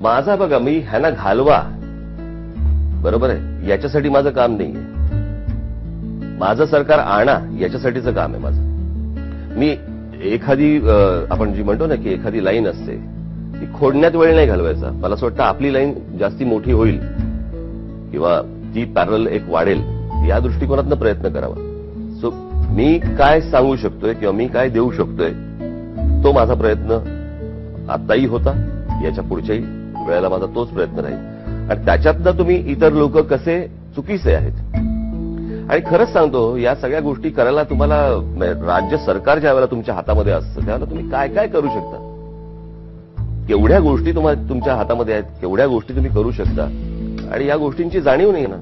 माझा बघा, मी ह्यांना घालवा, बरोबर आहे, याच्यासाठी माझं काम नाहीये. माझं सरकार आणा याच्यासाठीचं काम आहे माझं. मी एखादी आपण जी म्हणतो ना की एखादी लाईन असते ती खोडण्यात वेळ नाही घालवायचा. मला असं वाटतं आपली लाईन जास्ती मोठी होईल किंवा ती पॅरल एक वाढेल या दृष्टिकोनातनं प्रयत्न करावा. सो मी काय सांगू शकतोय किंवा मी काय देऊ शकतोय तो माझा प्रयत्न आताही होता, याच्या पुढच्याही वेळेला माझा तोच प्रयत्न राहील. आणि त्याच्यातनं तुम्ही इतर लोक कसे चुकीचे आहेत. आणि खरंच सांगतो, या सगळ्या गोष्टी करायला तुम्हाला राज्य सरकार ज्या वेळेला तुमच्या हातामध्ये असतं त्यावेळेला तुम्ही काय काय करू शकता, केवढ्या गोष्टी तुमच्या हातामध्ये आहेत, केवढ्या गोष्टी तुम्ही करू शकता, आणि या गोष्टींची जाणीव नाही ना.